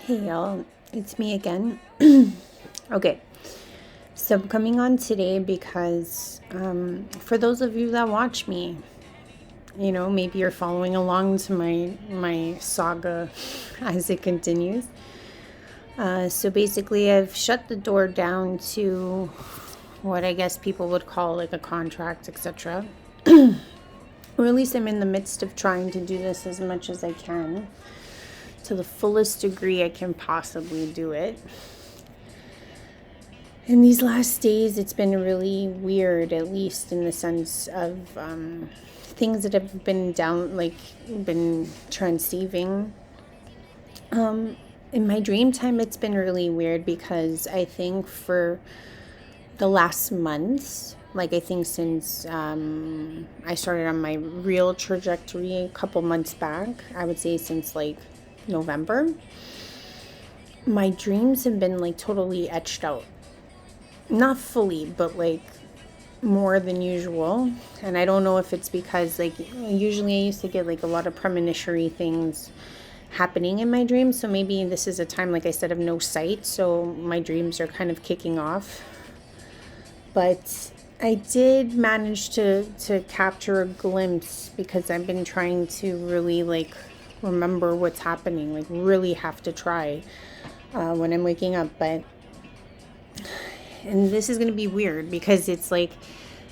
Hey y'all, it's me again. Okay, so I'm coming on today because for those of you that watch me, maybe you're following along to my saga as it continues. So basically, I've shut the door down to what I guess people would call like a contract, etc. Or at least I'm in the midst of trying to do this as much as I can to the fullest degree I can possibly do it. In these last days, it's been really weird, at least in the sense of things that have been been transceiving. In my dream time, it's been really weird because I think for the last months, like I think since I started on my real trajectory a couple months back, I would say since like November, my dreams have been like totally etched out. Not fully, but like more than usual. And I don't know if it's because like usually I used to get like a lot of premonitory things happening in my dreams. So maybe this is a time, like I said, of no sight. So my dreams are kind of kicking off. But I did manage to capture a glimpse because I've been trying to really like remember what's happening, like really have to try when I'm waking up. And this is going to be weird because it's like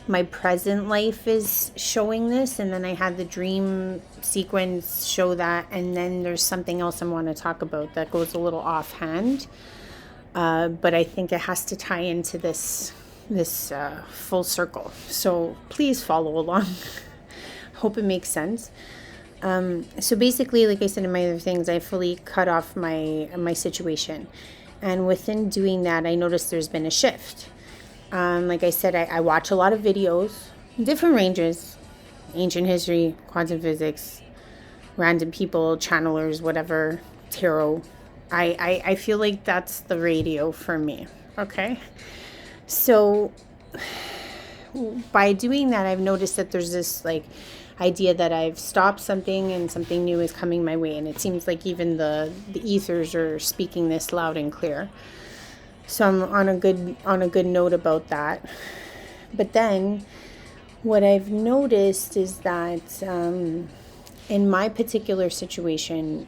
my present life is showing this, and then I had the dream sequence show that, and then there's something else I want to talk about that goes a little offhand, but I think it has to tie into this full circle. So please follow along. Hope it makes sense. So basically, like I said in my other things, I fully cut off my situation. And within doing that, I noticed there's been a shift. Like I said, I watch a lot of videos, different ranges, ancient history, quantum physics, random people, channelers, whatever, tarot. I feel like that's the radio for me, okay? So by doing that, I've noticed that there's this like idea that I've stopped something and something new is coming my way, and it seems like even the ethers are speaking this loud and clear. So I'm on a good note about that. But then what I've noticed is that in my particular situation,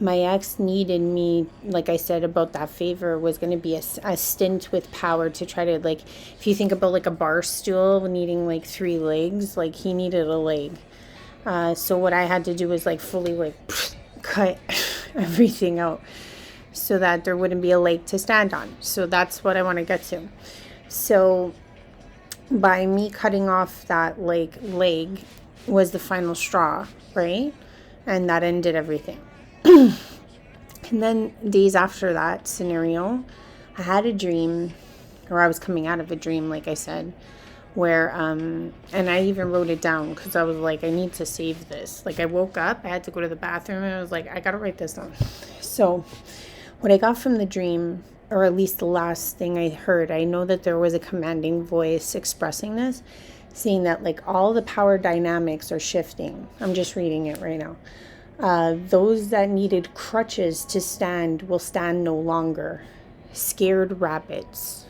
my ex needed me, like I said about that favor, was going to be a stint with power to try to, like, if you think about like a bar stool needing like 3 legs, like he needed a leg. So what I had to do was like fully like cut everything out so that there wouldn't be a leg to stand on. So that's what I want to get to. So by me cutting off that like leg was the final straw, right? And that ended everything. And then days after that scenario, I had a dream, or I was coming out of a dream, like I said, where, and I even wrote it down because I was like, I need to save this. Like I woke up, I had to go to the bathroom, and I was like, I gotta write this down. So what I got from the dream, or at least the last thing I heard, I know that there was a commanding voice expressing this, saying that like all the power dynamics are shifting. I'm just reading it right now. Those that needed crutches to stand will stand no longer. Scared rabbits.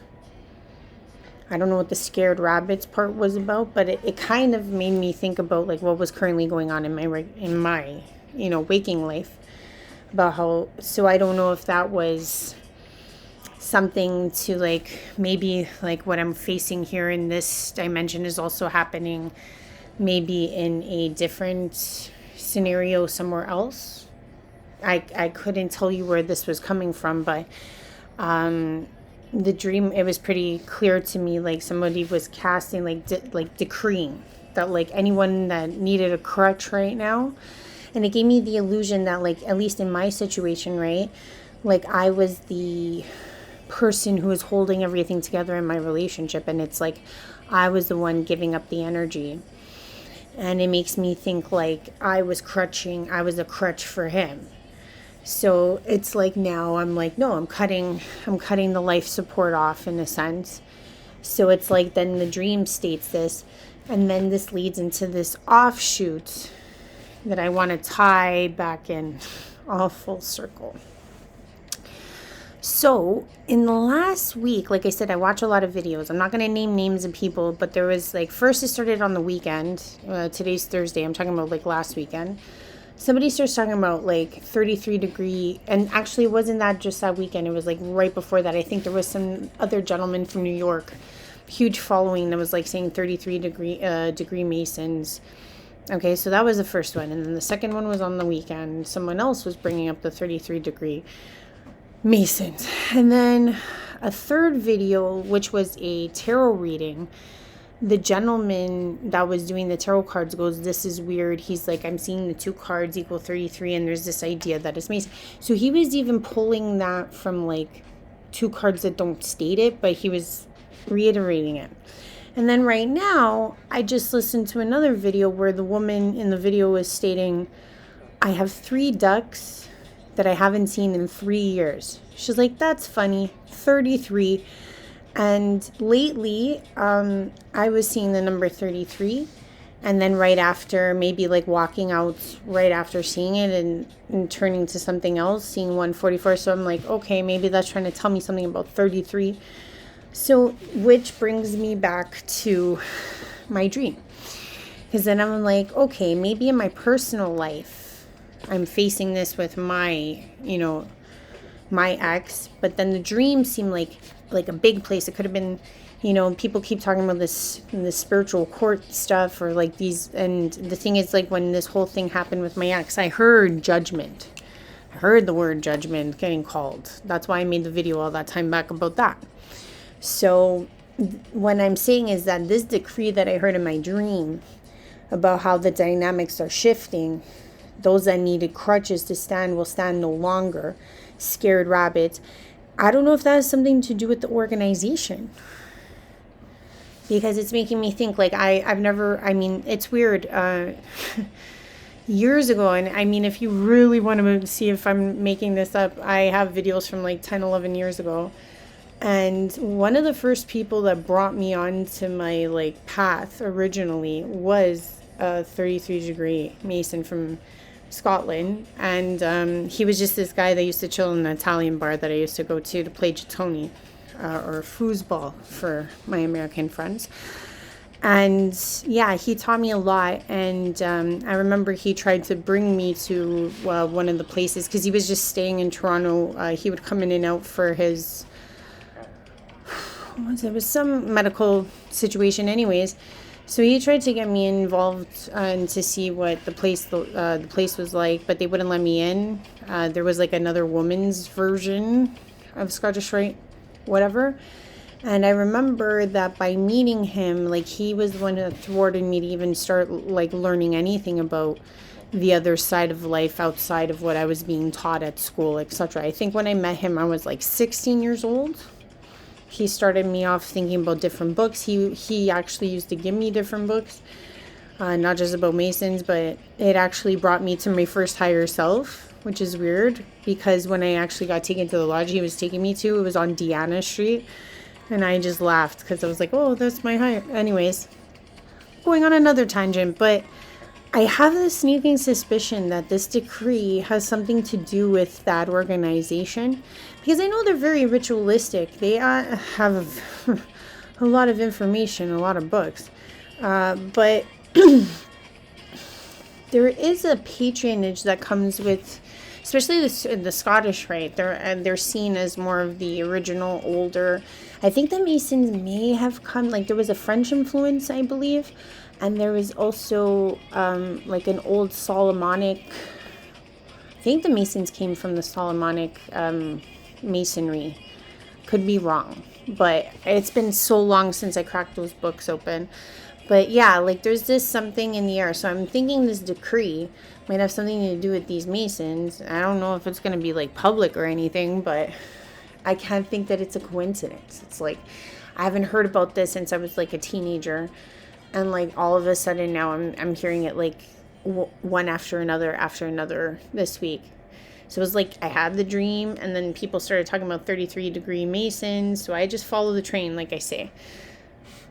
I don't know what the scared rabbits part was about, but it kind of made me think about like what was currently going on in my waking life. About how, so I don't know if that was something to like, maybe like what I'm facing here in this dimension is also happening maybe in a different scenario somewhere else. I couldn't tell you where this was coming from, but the dream, it was pretty clear to me, like somebody was casting, like decreeing that like anyone that needed a crutch right now. And it gave me the illusion that like, at least in my situation, right, like I was the person who was holding everything together in my relationship, and it's like I was the one giving up the energy. And it makes me think like I was a crutch for him. So it's like now I'm like, no, I'm cutting the life support off in a sense. So it's like then the dream states this, and then this leads into this offshoot that I want to tie back in all full circle. So, in the last week, like I said, I watch a lot of videos. I'm not going to name names of people, but there was like, first it started on the weekend. Today's Thursday. I'm talking about like last weekend. Somebody starts talking about like 33-degree, and actually it wasn't that just that weekend. It was like right before that. I think there was some other gentleman from New York, huge following, that was like saying 33-degree Masons. Okay, so that was the first one. And then the second one was on the weekend. Someone else was bringing up the 33-degree Masons. And then a third video, which was a tarot reading. The gentleman that was doing the tarot cards goes, "This is weird." He's like, "I'm seeing the two cards equal 33, and there's this idea that it's Mason." So he was even pulling that from like two cards that don't state it, but he was reiterating it. And then right now, I just listened to another video where the woman in the video was stating, "I have 3 ducks that I haven't seen in 3 years." She's like, "That's funny, 33. And lately, I was seeing the number 33. And then right after, maybe like walking out right after seeing it and turning to something else, seeing 144. So I'm like, okay, maybe that's trying to tell me something about 33. So, which brings me back to my dream. Because then I'm like, okay, maybe in my personal life, I'm facing this with my, my ex. But then the dream seemed like a big place. It could have been, people keep talking about this spiritual court stuff or like these. And the thing is, like, when this whole thing happened with my ex, I heard judgment. I heard the word judgment getting called. That's why I made the video all that time back about that. So what I'm saying is that this decree that I heard in my dream about how the dynamics are shifting, those that needed crutches to stand will stand no longer. Scared rabbits. I don't know if that has something to do with the organization, because it's making me think like it's weird. Years ago, and I mean, if you really want to see if I'm making this up, I have videos from like 10, 11 years ago. And one of the first people that brought me onto my like path originally was a 33-degree Mason from Scotland. And he was just this guy that used to chill in an Italian bar that I used to go to play Gittoni, or foosball for my American friends. And yeah, he taught me a lot. And I remember he tried to bring me to one of the places, because he was just staying in Toronto. He would come in and out for his, it was some medical situation anyways. So he tried to get me involved and to see what the place was like, but they wouldn't let me in. There was like another woman's version of Scottish Rite, whatever. And I remember that by meeting him, like, he was the one that thwarted me to even start like learning anything about the other side of life outside of what I was being taught at school, etc. I think when I met him, I was like 16 years old. He started me off thinking about different books. He actually used to give me different books, not just about Masons, but it actually brought me to my first higher self, which is weird, because when I actually got taken to the lodge he was taking me to, it was on Deanna Street, and I just laughed because I was like, oh, that's my higher. Anyways, going on another tangent, but I have this sneaking suspicion that this decree has something to do with that organization, because I know they're very ritualistic. They have a lot of information, a lot of books, but there is a patronage that comes with, especially the Scottish Rite. They're seen as more of the original, older. I think the Masons may have come, like, there was a French influence, I believe. And there was also like an old Solomonic. I think the Masons came from the Solomonic masonry. Could be wrong, but it's been so long since I cracked those books open. But yeah, like, there's this something in the air. So I'm thinking this decree might have something to do with these Masons. I don't know if it's going to be like public or anything, but I can't think that it's a coincidence. It's like, I haven't heard about this since I was like a teenager. And like all of a sudden now I'm hearing it like one after another this week. So it was like I had the dream, and then people started talking about 33-degree Masons. So I just follow the train, like I say.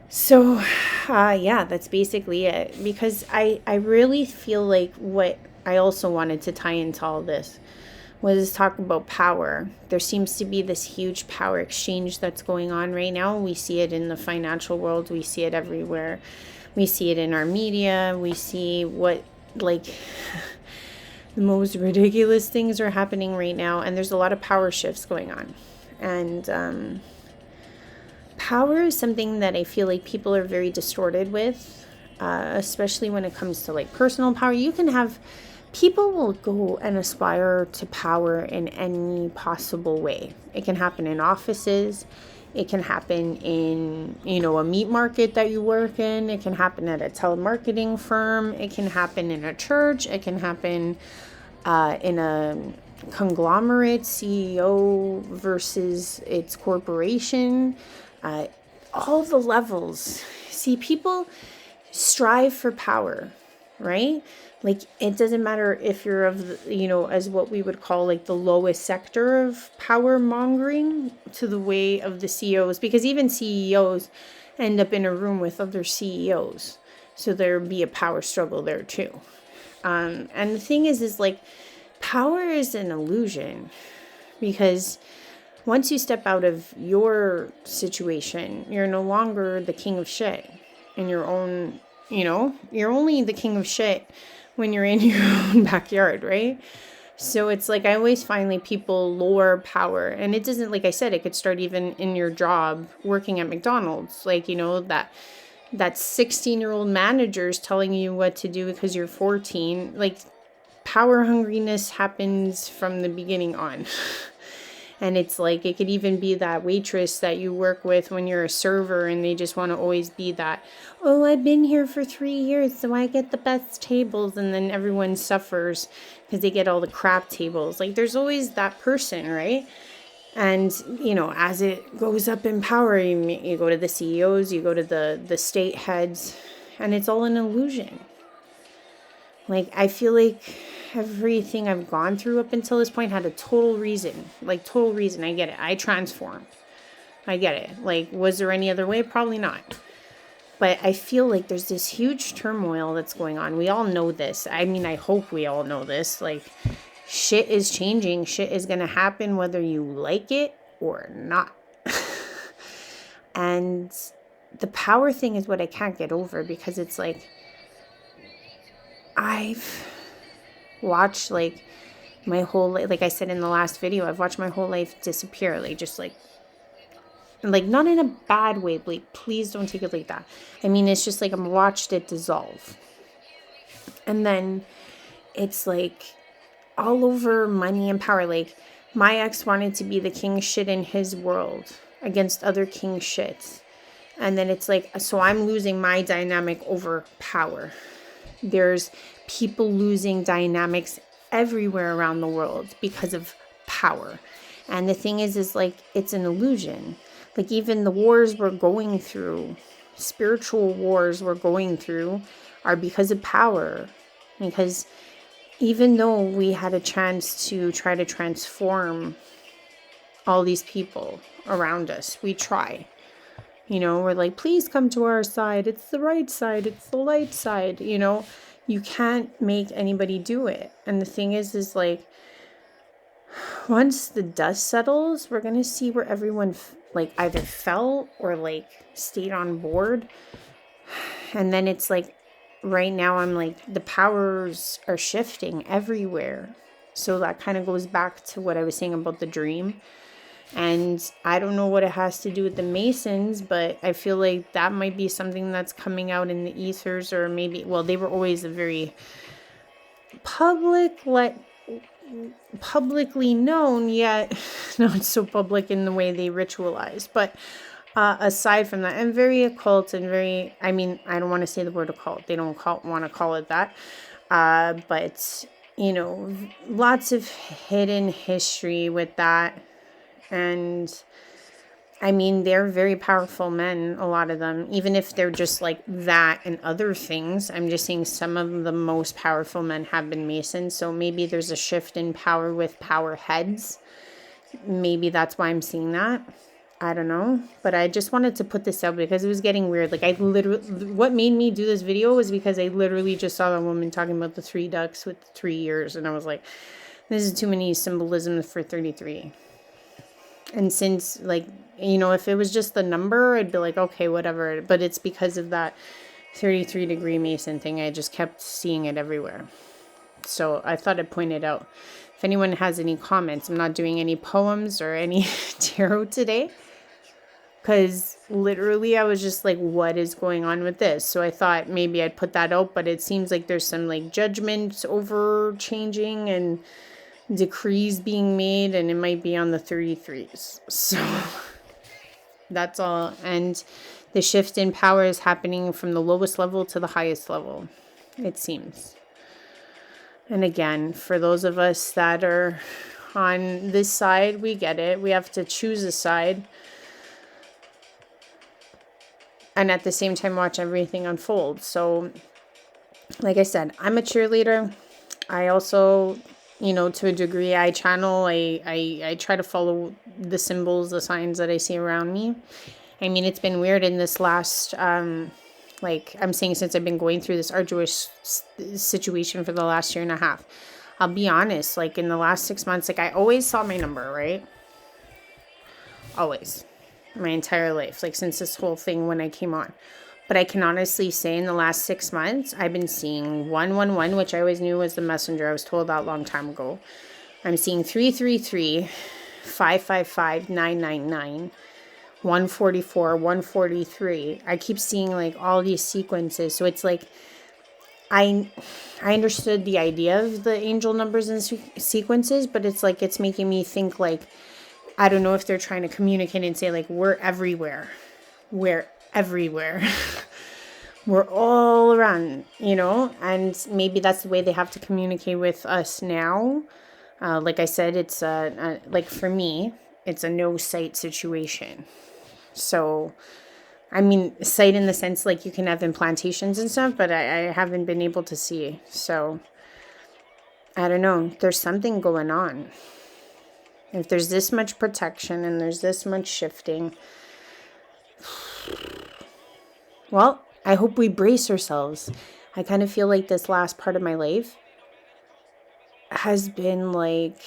So yeah, that's basically it. Because I really feel like what I also wanted to tie into all this was talk about power. There seems to be this huge power exchange that's going on right now. We see it in the financial world. We see it everywhere. We see it in our media. We see what, like, the most ridiculous things are happening right now. And there's a lot of power shifts going on. And power is something that I feel like people are very distorted with, especially when it comes to like personal power. You can have people will go and aspire to power in any possible way. It can happen in offices. It can happen in, a meat market that you work in. It can happen at a telemarketing firm. It can happen in a church. It can happen in a conglomerate, CEO versus its corporation. All the levels. See, people strive for power, right? Like, it doesn't matter if you're of, as what we would call like the lowest sector of power mongering to the way of the CEOs, because even CEOs end up in a room with other CEOs. So there'd be a power struggle there too. And the thing is like, power is an illusion, because once you step out of your situation, you're no longer the king of shit in your own, you're only the king of shit when you're in your own backyard, right? So it's like, I always find like people lower power, and it doesn't, like I said, it could start even in your job working at McDonald's, like, that 16-year-old manager's telling you what to do because you're 14. Like, power hungriness happens from the beginning on. And it's like, it could even be that waitress that you work with when you're a server, and they just want to always be that, oh, I've been here for 3 years, so I get the best tables. And then everyone suffers because they get all the crap tables. Like, there's always that person, right? And, as it goes up in power, you go to the CEOs, you go to the state heads, and it's all an illusion. Like, I feel like everything I've gone through up until this point had a total reason. Like, total reason. I get it. I transformed. I get it. Like, was there any other way? Probably not. But I feel like there's this huge turmoil that's going on. We all know this. I mean, I hope we all know this. Like, shit is changing. Shit is going to happen whether you like it or not. And the power thing is what I can't get over, because it's like, I've watched like my whole life, like I said in the last video, I've watched my whole life disappear, like just like not in a bad way, like please don't take it like that. I mean, it's just like I've watched it dissolve. And then it's like all over money and power. Like, my ex wanted to be the king shit in his world against other king shits. And then it's like, so I'm losing my dynamic over power. There's people losing dynamics everywhere around the world because of power. And the thing is like, it's an illusion. Like, even the wars we're going through, spiritual wars we're going through, are because of power. Because even though we had a chance to try to transform all these people around us, we try. We're like, please come to our side. It's the right side. It's the light side. You can't make anybody do it. And the thing is like, once the dust settles, we're going to see where everyone like either fell or like stayed on board. And then it's like, right now I'm like, the powers are shifting everywhere. So that kind of goes back to what I was saying about the dream. And I don't know what it has to do with the Masons, but I feel like that might be something that's coming out in the ethers, or maybe, well, they were always a very publicly known, yet not so public in the way they ritualize. But aside from that, and very occult and very, I mean, I don't want to say the word occult. They don't want to call it that. But, lots of hidden history with that. And I mean, they're very powerful men, a lot of them, even if they're just like that and other things. I'm just saying some of the most powerful men have been Masons. So maybe there's a shift in power with power heads. Maybe that's why I'm seeing that. I don't know. But I just wanted to put this out because it was getting weird. Like, what made me do this video was because I literally just saw that woman talking about the 3 ducks with 3 years. And I was like, This is too many symbolisms for 33. And since, like, you know, if it was just the number, I'd be like, okay, whatever. But it's because of that 33-degree Mason thing. I just kept seeing it everywhere. So I thought I'd point it out. If anyone has any comments, I'm not doing any poems or any tarot today. Because literally I was just like, what is going on with this? So I thought maybe I'd put that out. But it seems like there's some like judgment over changing and decrees being made. And it might be on the 33s. So that's all. And the shift in power is happening from the lowest level to the highest level, it seems. And again, for those of us that are on this side, we get it. We have to choose a side. And at the same time, watch everything unfold. So, like I said, I'm a cheerleader. I also, you know, to a degree, I channel. I try to follow the symbols, the signs that I see around me. I mean, it's been weird in this last, like I'm saying, since I've been going through this arduous situation for the last year and a half. I'll be honest, like in the last 6 months, like I always saw my number, right? Always. My entire life, like since this whole thing when I came on. But I can honestly say in the last 6 months, I've been seeing 111, which I always knew was the messenger. I was told that a long time ago. I'm seeing 333, 555, 999, 144, 143. I keep seeing like all these sequences. So it's like I understood the idea of the angel numbers and sequences, but it's like it's making me think like, I don't know if they're trying to communicate and say like, we're everywhere. We're everywhere. We're all around, you know, and maybe that's the way they have to communicate with us now. Like I said, it's like for me, it's a no sight situation. So, I mean, sight in the sense like you can have implantations and stuff, but I haven't been able to see. So, I don't know. There's something going on. If there's this much protection and there's this much shifting, well, I hope we brace ourselves. I kind of feel like this last part of my life has been like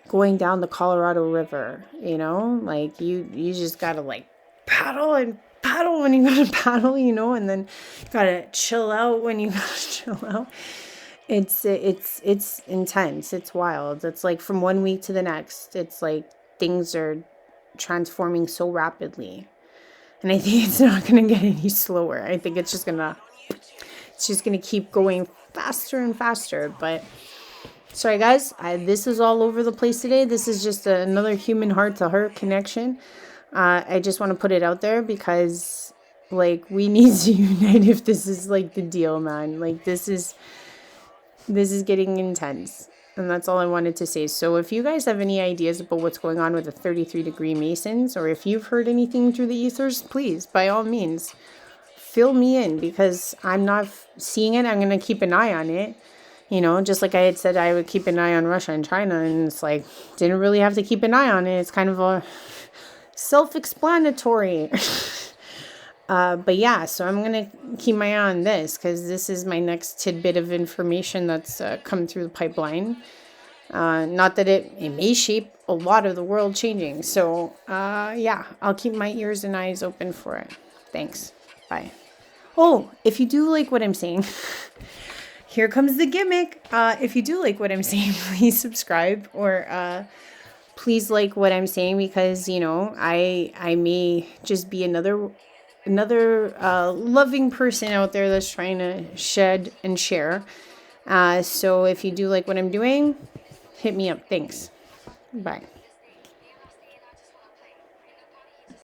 going down the Colorado River, you know? Like you just got to like paddle and paddle when you got to paddle, you know, and then got to chill out when you got to chill out. It's intense. It's wild. It's like from one week to the next, it's like things are transforming so rapidly. And I think it's not going to get any slower. I think it's just going to keep going faster and faster. But sorry guys, this is all over the place today. This is just another human heart to heart connection. I just want to put it out there because like we need to unite if this is like the deal, man. Like this is getting intense. And that's all I wanted to say. So if you guys have any ideas about what's going on with the 33-degree Masons, or if you've heard anything through the ethers, please, by all means, fill me in because I'm not seeing it. I'm going to keep an eye on it. You know, just like I had said, I would keep an eye on Russia and China. And it's like, didn't really have to keep an eye on it. It's kind of a self-explanatory. But yeah, so I'm going to keep my eye on this because this is my next tidbit of information that's come through the pipeline. Not that it may shape a lot of the world changing. So yeah, I'll keep my ears and eyes open for it. Thanks. Bye. Oh, if you do like what I'm saying, here comes the gimmick. If you do like what I'm saying, please subscribe or please like what I'm saying because, you know, I may just be another loving person out there that's trying to shed and share. So if you do like what I'm doing, hit me up. Thanks. Bye.